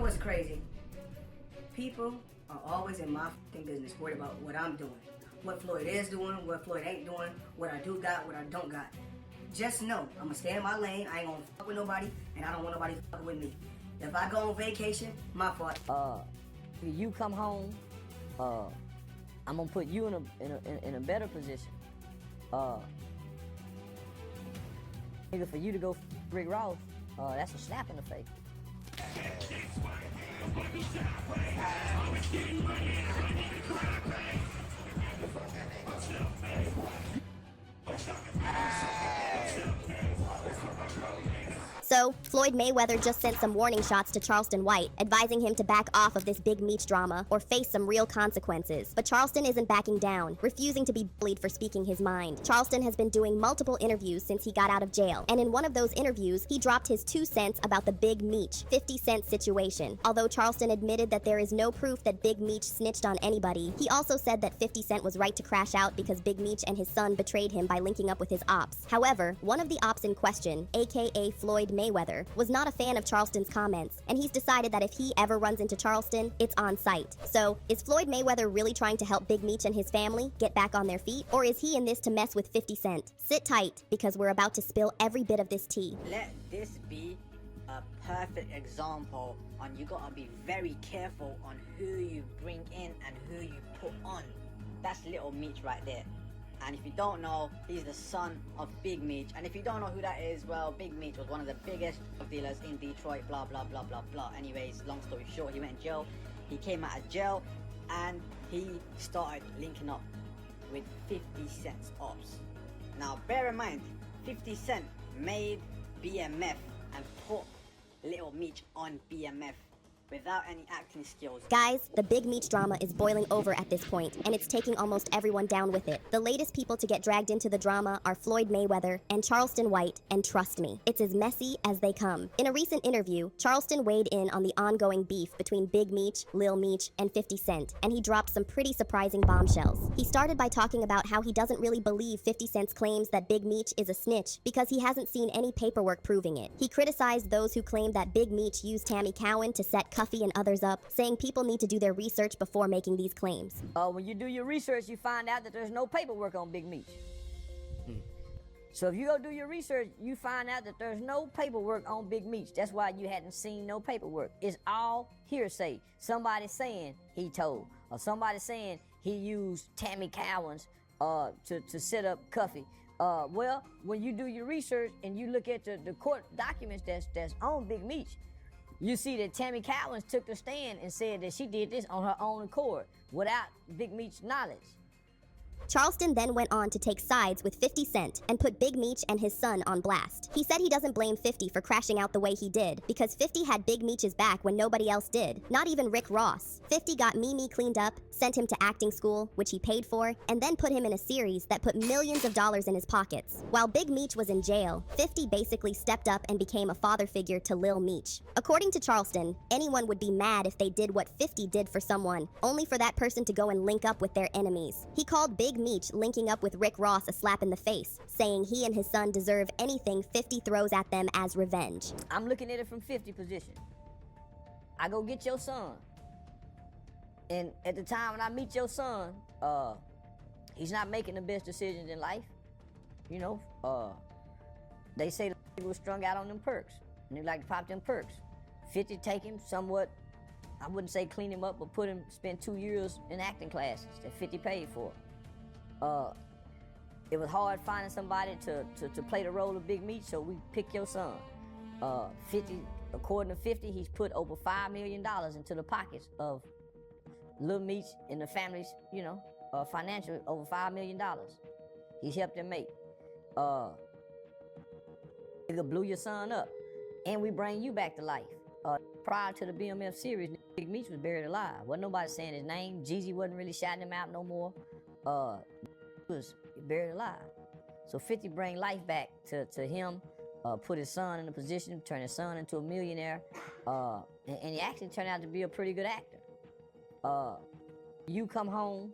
what's crazy? People are always in my fucking business, worried about what I'm doing, what Floyd is doing, what Floyd ain't doing, what I do got, what I don't got. Just know, I'm gonna stay in my lane. I ain't gonna fuck with nobody, and I don't want nobody fucking with me. If I go on vacation, my fault. If you come home, I'm gonna put you in a better position. Nigga, for you to go Rick Ross, that's a slap in the face. So, Floyd Mayweather just sent some warning shots to Charleston White, advising him to back off of this big Meech drama or face some real consequences. But Charleston isn't backing down, refusing to be bullied for speaking his mind. Charleston has been doing multiple interviews since he got out of jail, and in one of those interviews, he dropped his 2 cents about the Big Meech 50 Cent situation. Although Charleston admitted that there is no proof that Big Meech snitched on anybody, he also said that 50 Cent was right to crash out because Big Meech and his son betrayed him by linking up with his ops. However, one of the ops in question, aka Floyd Mayweather, was not a fan of Charleston's comments, and he's decided that if he ever runs into Charleston, it's on sight. So, is Floyd Mayweather really trying to help Big Meech and his family get back on their feet, or is he in this to mess with 50 Cent? Sit tight, because we're about to spill every bit of this tea. Let this be a perfect example on you gotta be very careful on who you bring in and who you put on. That's little Meech right there. And if you don't know, he's the son of Big Meech. And if you don't know who that is, well, Big Meech was one of the biggest drug dealers in Detroit, blah, blah, blah, blah, blah. Anyways, long story short, he went in jail. He came out of jail and he started linking up with 50 Cent's ops. Now, bear in mind, 50 Cent made BMF and put Little Meech on BMF without any acting skills. Guys, the Big Meech drama is boiling over at this point, and it's taking almost everyone down with it. The latest people to get dragged into the drama are Floyd Mayweather and Charleston White, and trust me, it's as messy as they come. In a recent interview, Charleston weighed in on the ongoing beef between Big Meech, Lil Meech, and 50 Cent, and he dropped some pretty surprising bombshells. He started by talking about how he doesn't really believe 50 Cent's claims that Big Meech is a snitch because he hasn't seen any paperwork proving it. He criticized those who claimed that Big Meech used Tammy Cowan to set Cuffy and others up, saying people need to do their research before making these claims. When you do your research, you find out that there's no paperwork on Big Meech. So if you go do your research, you find out that there's no paperwork on Big Meech. That's why you hadn't seen no paperwork. It's all hearsay. Somebody saying he told, or somebody saying he used Tammy Cowan's to set up Cuffy. Well, when you do your research and you look at the court documents that's on Big Meech, you see that Tammy Cowan took the stand and said that she did this on her own accord without Big Meech's knowledge. Charleston then went on to take sides with 50 Cent and put Big Meech and his son on blast. He said he doesn't blame 50 for crashing out the way he did, because 50 had Big Meech's back when nobody else did, not even Rick Ross. 50 got Mimi cleaned up, sent him to acting school, which he paid for, and then put him in a series that put millions of dollars in his pockets. While Big Meech was in jail, 50 basically stepped up and became a father figure to Lil Meech. According to Charleston, anyone would be mad if they did what 50 did for someone, only for that person to go and link up with their enemies. He called Big Meech linking up with Rick Ross a slap in the face, saying he and his son deserve anything 50 throws at them as revenge. I'm looking at it from 50 position. I go get your son. And at the time when I meet your son, he's not making the best decisions in life. You know, they say he was strung out on them perks, and they like to pop them perks. 50 take him somewhat, I wouldn't say clean him up, but spend 2 years in acting classes that 50 paid for. It was hard finding somebody to play the role of Big Meech, so we picked your son. 50, according to 50, he's put over $5 million into the pockets of Lil Meech and the family's, you know, financial, over $5 million. He's helped them make. Nigga blew your son up, and we bring you back to life. Prior to the BMF series, Big Meech was buried alive. Wasn't nobody saying his name. Jeezy wasn't really shouting him out no more. He was buried alive. So 50 bring life back to him, put his son in a position, turn his son into a millionaire, and he actually turned out to be a pretty good actor. You come home,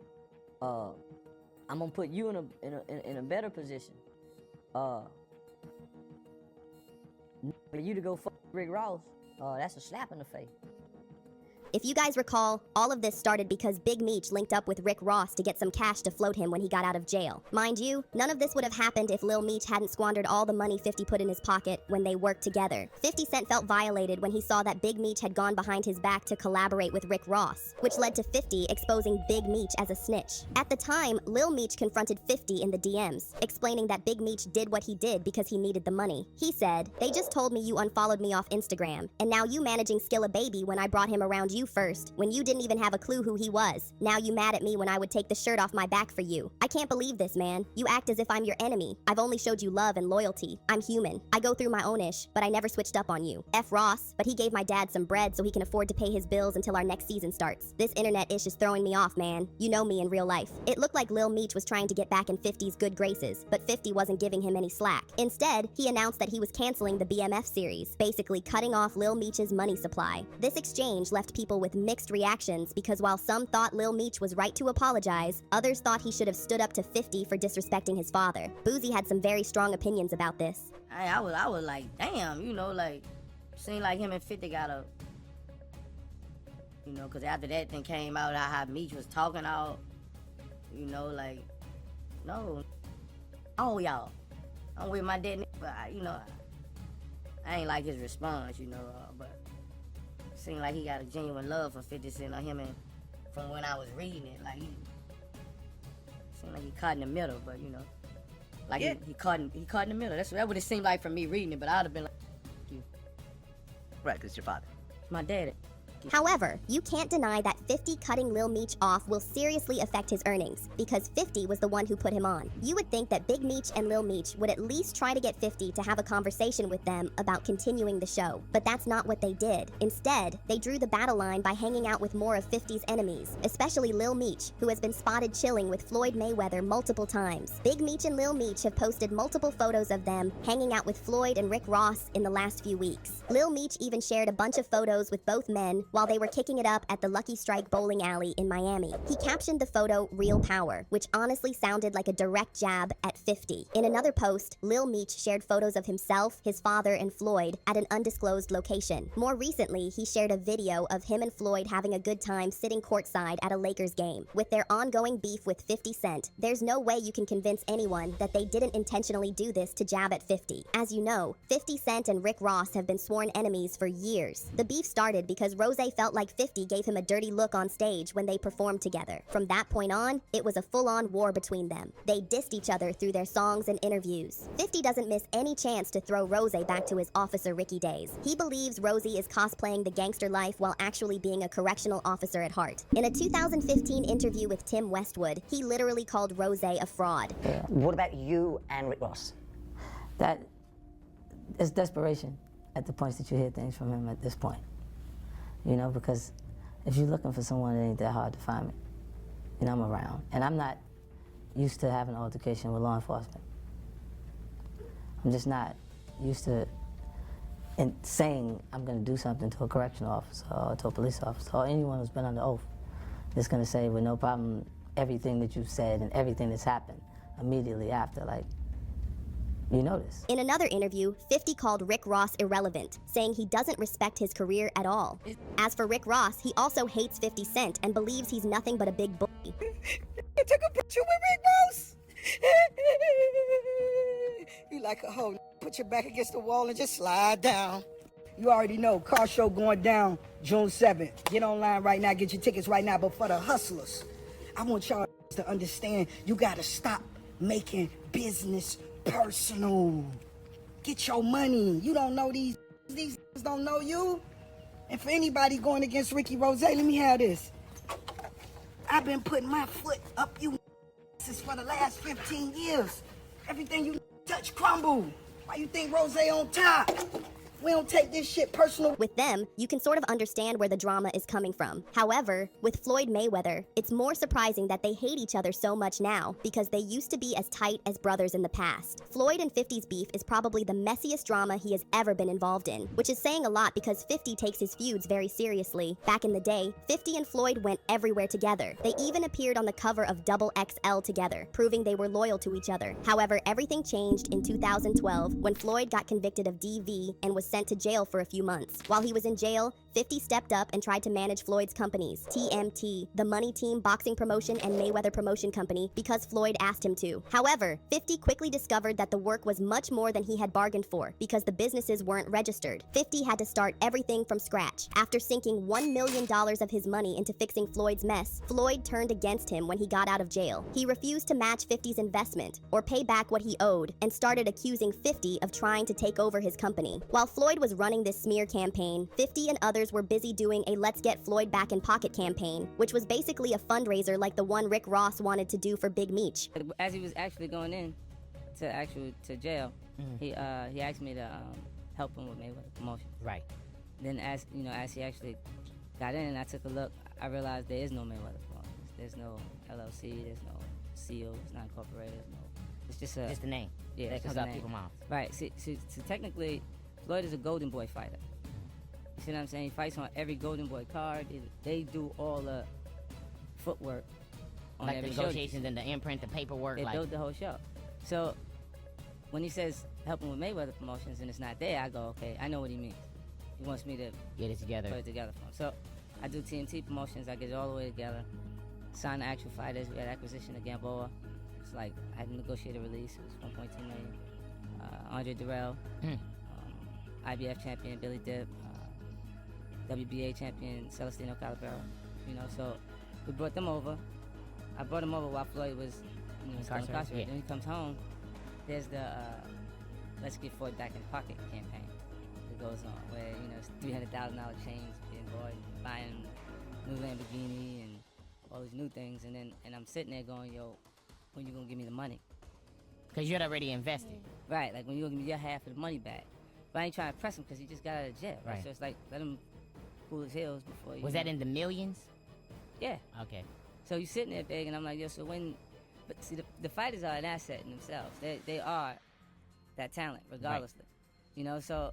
I'm gonna put you in a better position. For you to go fuck Rick Ross, that's a slap in the face. If you guys recall, all of this started because Big Meech linked up with Rick Ross to get some cash to float him when he got out of jail. Mind you, none of this would have happened if Lil Meech hadn't squandered all the money 50 put in his pocket when they worked together. 50 Cent felt violated when he saw that Big Meech had gone behind his back to collaborate with Rick Ross, which led to 50 exposing Big Meech as a snitch. At the time, Lil Meech confronted 50 in the DMs, explaining that Big Meech did what he did because he needed the money. He said, "They just told me you unfollowed me off Instagram, and now you managing Skilla Baby when I brought him around you first, when you didn't even have a clue who he was. Now you mad at me when I would take the shirt off my back for you. I can't believe this, man. You act as if I'm your enemy. I've only showed you love and loyalty. I'm human. I go through my own ish, but I never switched up on you. F Ross, but he gave my dad some bread so he can afford to pay his bills until our next season starts. This internet ish is throwing me off, man. You know me in real life." It looked like Lil Meech was trying to get back in 50's good graces, but 50 wasn't giving him any slack. Instead, he announced that he was canceling the BMF series, basically cutting off Lil Meech's money supply. This exchange left people with mixed reactions because while some thought Lil Meech was right to apologize, others thought he should have stood up to 50 for disrespecting his father. Boozy had some very strong opinions about this. I was like, damn, like, seemed like him and 50 got a, because after that thing came out, how Meech was talking out, like, no, oh, y'all, I'm with my dad, but, I ain't like his response, but it seemed like he got a genuine love for 50 Cent on him, and from when I was reading it, like, seemed like he caught in the middle, but, like, yeah. he caught in the middle. That's what it seemed like from me reading it, but I'd have been like, you. Right, because it's your father. My daddy. However, you can't deny that 50 cutting Lil Meech off will seriously affect his earnings, because 50 was the one who put him on. You would think that Big Meech and Lil Meech would at least try to get 50 to have a conversation with them about continuing the show, but that's not what they did. Instead, they drew the battle line by hanging out with more of 50's enemies, especially Lil Meech, who has been spotted chilling with Floyd Mayweather multiple times. Big Meech and Lil Meech have posted multiple photos of them hanging out with Floyd and Rick Ross in the last few weeks. Lil Meech even shared a bunch of photos with both men while they were kicking it up at the Lucky Strike bowling alley in Miami. He captioned the photo "Real Power," which honestly sounded like a direct jab at 50. In another post, Lil Meech shared photos of himself, his father, and Floyd at an undisclosed location. More recently, he shared a video of him and Floyd having a good time sitting courtside at a Lakers game. With their ongoing beef with 50 Cent, there's no way you can convince anyone that they didn't intentionally do this to jab at 50. As you know, 50 Cent and Rick Ross have been sworn enemies for years. The beef started because Rose felt like 50 gave him a dirty look on stage when they performed together. From that point on, it was a full-on war between them. They dissed each other through their songs and interviews. 50 doesn't miss any chance to throw Rose back to his Officer Ricky days. He believes Rosie is cosplaying the gangster life while actually being a correctional officer at heart. In a 2015 interview with Tim Westwood, he literally called Rose a fraud. Yeah. What about you and Rick Ross? That is desperation at the points that you hear things from him at this point. Because if you're looking for someone, it ain't that hard to find me. I'm around. And I'm not used to having an altercation with law enforcement. I'm just not used to saying I'm going to do something to a correctional officer or to a police officer or anyone who's been under oath that's going to say with no problem everything that you've said and everything that's happened immediately after. Like, you know this. In another interview, 50 called Rick Ross irrelevant, saying he doesn't respect his career at all. As for Rick Ross, he also hates 50 Cent and believes he's nothing but a big bully. I took a picture with Rick Ross. You like a hoe. Put your back against the wall and just slide down. You already know, car show going down June 7th. Get online right now, get your tickets right now. But for the hustlers, I want y'all to understand you gotta stop making business personal. Get your money. You don't know these don't know you. And for anybody going against Ricky Rose, let me have this. I've been putting my foot up you since for the last 15 years. Everything you touch crumble. Why you think Rose on top? We don't take this shit personal. With them, you can sort of understand where the drama is coming from. However, with Floyd Mayweather, it's more surprising that they hate each other so much now because they used to be as tight as brothers in the past. Floyd and 50's beef is probably the messiest drama he has ever been involved in, which is saying a lot because 50 takes his feuds very seriously. Back in the day, 50 and Floyd went everywhere together. They even appeared on the cover of Double XL together, proving they were loyal to each other. However, everything changed in 2012 when Floyd got convicted of DV and was sent to jail for a few months. While he was in jail, 50 stepped up and tried to manage Floyd's companies, TMT, the Money Team Boxing Promotion and Mayweather Promotion Company, because Floyd asked him to. However, 50 quickly discovered that the work was much more than he had bargained for because the businesses weren't registered. 50 had to start everything from scratch. After sinking $1 million of his money into fixing Floyd's mess, Floyd turned against him when he got out of jail. He refused to match 50's investment or pay back what he owed and started accusing 50 of trying to take over his company. While Floyd was running this smear campaign, 50 and others were busy doing a Let's Get Floyd Back in Pocket campaign, which was basically a fundraiser like the one Rick Ross wanted to do for Big Meech. As he was actually going in to jail, he asked me to help him with Mayweather promotion. Right. Then as he actually got in and I took a look, I realized there is no Mayweather promotions. There's no LLC, there's no seal, it's not incorporated, it's just a name. Yeah, that comes out people's mouths. Right. See, technically, Floyd is a Golden Boy fighter. You see what I'm saying? He fights on every Golden Boy card. They do all the footwork on like every the negotiations and the imprint, the paperwork. They built the whole show. So when he says help him with Mayweather promotions and it's not there, I go, okay, I know what he means. He wants me to get it together. Put it together for him. So I do TNT promotions. I get it all the way together. Sign the actual fighters. We had acquisition of Gamboa. It's like I had to negotiate a release. It was 1.2 million. Andre Durrell, IBF champion Billy Dip, WBA champion Celestino Calabero. So we brought them over. I brought him over while Floyd was still incarcerated. Yeah. Then he comes home. There's the Let's Get Floyd Back in Pocket campaign that goes on, where it's $300,000 chains being bought, buying new Lamborghini and all these new things, and I'm sitting there going, yo, when you gonna give me the money? Because you had already invested. Right, like when you gonna give me your half of the money back. But I ain't trying to press him because he just got out of jail. Right. So it's like, let him cool his heels before you. Was that in the millions? Yeah. Okay. So you sitting there big, and I'm like, yo, so when, but see, the fighters are an asset in themselves. They are that talent, regardlessly. Right. So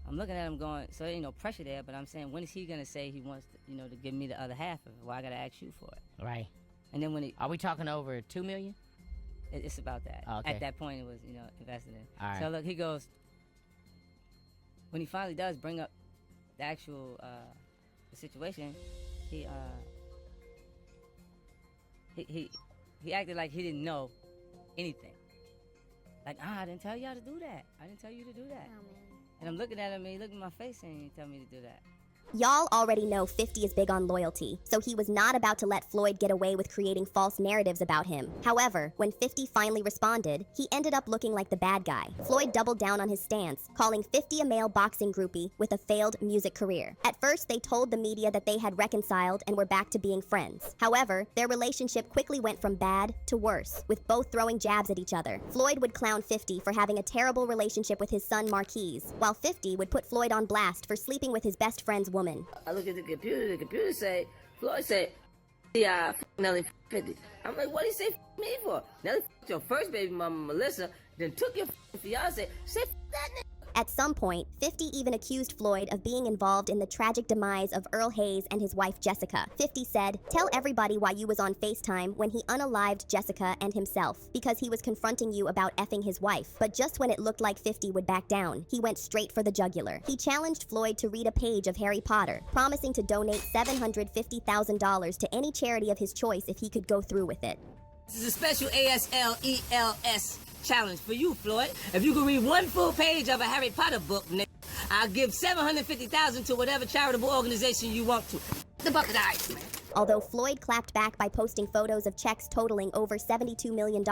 I'm looking at him going, so there ain't no pressure there, but I'm saying, when is he gonna say he wants to, to give me the other half of it? Well, I gotta ask you for it. Right. And then when he... Are we talking over $2 million? It's about that. Oh, okay. At that point, it was, invested in. All right. So look, he goes, when he finally does bring up the actual the situation, he acted like he didn't know anything. Like, I didn't tell y'all to do that. I didn't tell you to do that. Oh, man. And I'm looking at him, and he looked in my face and he told me to do that. Y'all already know 50 is big on loyalty, so he was not about to let Floyd get away with creating false narratives about him. However, when 50 finally responded, he ended up looking like the bad guy. Floyd doubled down on his stance, calling 50 a male boxing groupie with a failed music career. At first, they told the media that they had reconciled and were back to being friends. However, their relationship quickly went from bad to worse, with both throwing jabs at each other. Floyd would clown 50 for having a terrible relationship with his son Marquise, while 50 would put Floyd on blast for sleeping with his best friend's woman. I look at the computer say, Floyd said, yeah, Nelly 50. I'm like, what did he say me for? Nelly your first baby mama, Melissa, then took your fiance, said that nigga. At some point, 50 even accused Floyd of being involved in the tragic demise of Earl Hayes and his wife Jessica. 50 said, tell everybody why you was on FaceTime when he unalived Jessica and himself, because he was confronting you about effing his wife. But just when it looked like 50 would back down, he went straight for the jugular. He challenged Floyd to read a page of Harry Potter, promising to donate $750,000 to any charity of his choice if he could go through with it. This is a special ASLELS challenge for you, Floyd. If you can read one full page of a Harry Potter book, nigga, I'll give $750,000 to whatever charitable organization you want to. The bucket of ice, man. Although Floyd clapped back by posting photos of checks totaling over $72 million,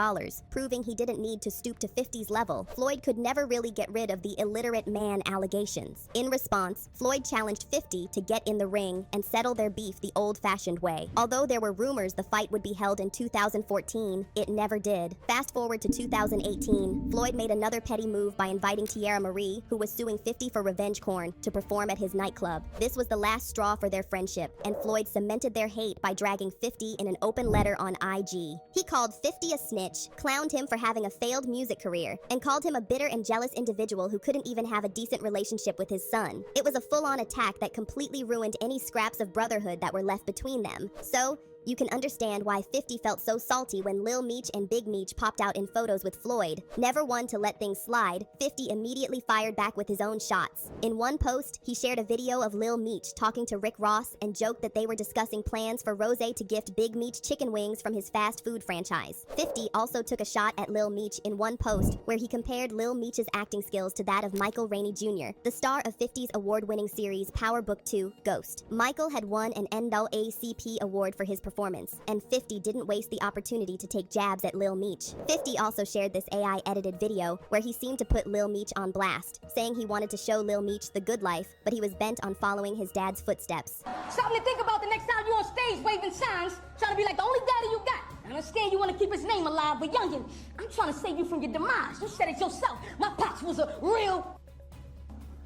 proving he didn't need to stoop to 50's level, Floyd could never really get rid of the illiterate man allegations. In response, Floyd challenged 50 to get in the ring and settle their beef the old-fashioned way. Although there were rumors the fight would be held in 2014, it never did. Fast forward to 2018, Floyd made another petty move by inviting Tierra Marie, who was suing 50 for revenge corn, to perform at his nightclub. This was the last straw for their friendship, and Floyd cemented their hate by dragging 50 in an open letter on IG. He called 50 a snitch, clowned him for having a failed music career, and called him a bitter and jealous individual who couldn't even have a decent relationship with his son. It was a full-on attack that completely ruined any scraps of brotherhood that were left between them. So, You can understand why 50 felt so salty when Lil Meech and Big Meech popped out in photos with Floyd. Never one to let things slide, 50 immediately fired back with his own shots. In one post, he shared a video of Lil Meech talking to Rick Ross and joked that they were discussing plans for Rose to gift Big Meech chicken wings from his fast food franchise. 50 also took a shot at Lil Meech in one post where he compared Lil Meech's acting skills to that of Michael Rainey Jr., the star of 50's award-winning series Power Book 2, Ghost. Michael had won an NAACP award for his performance, and 50 didn't waste the opportunity to take jabs at Lil Meech. 50 also shared this AI-edited video where he seemed to put Lil Meech on blast, saying he wanted to show Lil Meech the good life, but he was bent on following his dad's footsteps. Something to think about the next time you're on stage waving signs, trying to be like the only daddy you got. I understand you want to keep his name alive, but youngin', I'm trying to save you from your demise. You said it yourself. My pops was a real...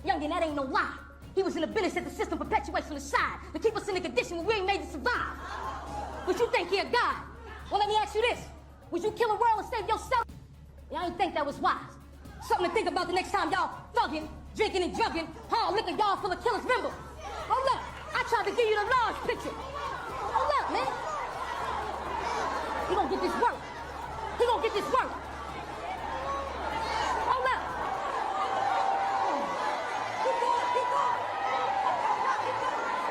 Youngin', that ain't no lie. He was in the business that the system perpetuates on the side to keep us in the condition where we ain't made to survive. But you think he a god? Well, let me ask you this. Would you kill a world and save yourself? Yeah, I ain't think that was wise. Something to think about the next time y'all thuggin', drinking and drugging, hard liquor y'all full of killers. Remember, hold up. I tried to give you the large picture. Hold up, man. He gonna get this work. He gonna get this work. Hold up. Keep going.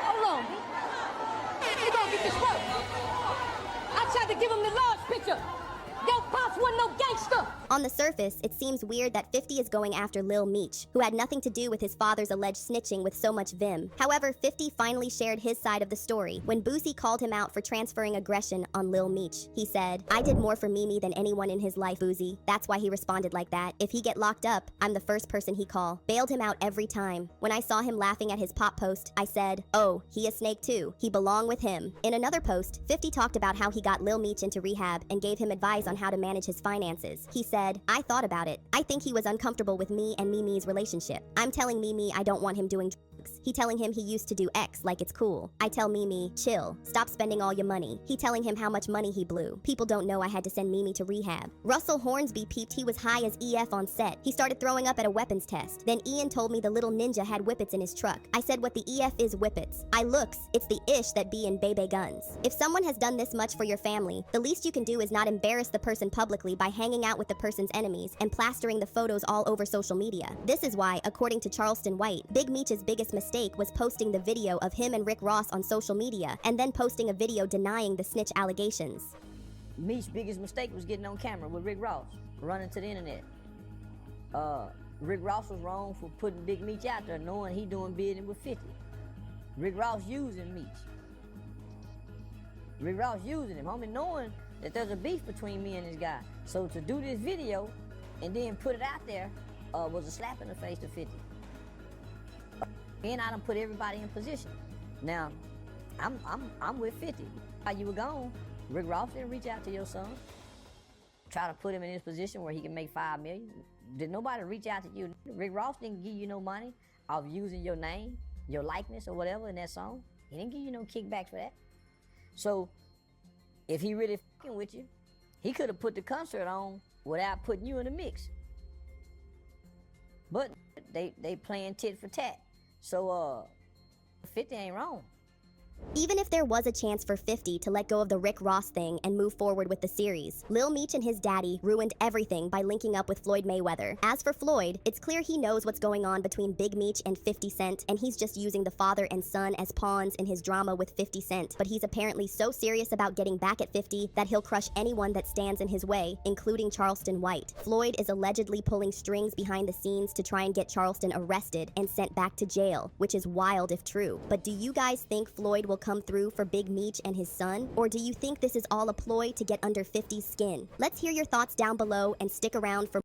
Hold on, man. He gonna get this work. I tried to give him the large picture. Yo, Pops wasn't no gangster. On the surface, it seems weird that 50 is going after Lil Meech, who had nothing to do with his father's alleged snitching with so much vim. However, 50 finally shared his side of the story when Boosie called him out for transferring aggression on Lil Meech. He said, "I did more for Mimi than anyone in his life, Boosie. That's why he responded like that. If he get locked up, I'm the first person he call. Bailed him out every time. When I saw him laughing at his pop post, I said, oh, he a snake too. He belong with him." In another post, 50 talked about how he got Lil Meech into rehab and gave him advice on how to manage his finances. He said, "I thought about it. I think he was uncomfortable with me and Mimi's relationship. I'm telling Mimi I don't want him doing drugs. He telling him he used to do X like it's cool. I tell Mimi, chill, stop spending all your money. He telling him how much money he blew. People don't know I had to send Mimi to rehab." Russell Hornsby peeped he was high as EF on set. He started throwing up at a weapons test. Then Ian told me the little ninja had whippets in his truck. I said what the EF is whippets. I looks, it's the ish that be in Bebe guns. If someone has done this much for your family, the least you can do is not embarrass the person publicly by hanging out with the person's enemies and plastering the photos all over social media. This is why, according to Charleston White, Big Meech's biggest mistake was posting the video of him and Rick Ross on social media and then posting a video denying the snitch allegations. Meech's biggest mistake was getting on camera with Rick Ross, running to the internet. Rick Ross was wrong for putting Big Meech out there knowing he doing bidding with 50. Rick Ross using Meech. Rick Ross using him, homie, knowing that there's a beef between me and this guy. So to do this video and then put it out there was a slap in the face to 50. And I done put everybody in position. Now, I'm with 50. While you were gone, Rick Ross didn't reach out to your son. Try to put him in his position where he can make $5 million. Did nobody reach out to you? Rick Ross didn't give you no money off using your name, your likeness or whatever in that song. He didn't give you no kickback for that. So, if he really fucking with you, he could have put the concert on without putting you in the mix. But they playing tit for tat. So 50 ain't wrong. Even if there was a chance for 50 to let go of the Rick Ross thing and move forward with the series, Lil Meech and his daddy ruined everything by linking up with Floyd Mayweather. As for Floyd, it's clear he knows what's going on between Big Meech and 50 Cent, and he's just using the father and son as pawns in his drama with 50 Cent. But he's apparently so serious about getting back at 50 that he'll crush anyone that stands in his way, including Charleston White. Floyd is allegedly pulling strings behind the scenes to try and get Charleston arrested and sent back to jail, which is wild if true. But do you guys think Floyd will come through for Big Meech and his son? Or do you think this is all a ploy to get under 50's skin? Let's hear your thoughts down below and stick around for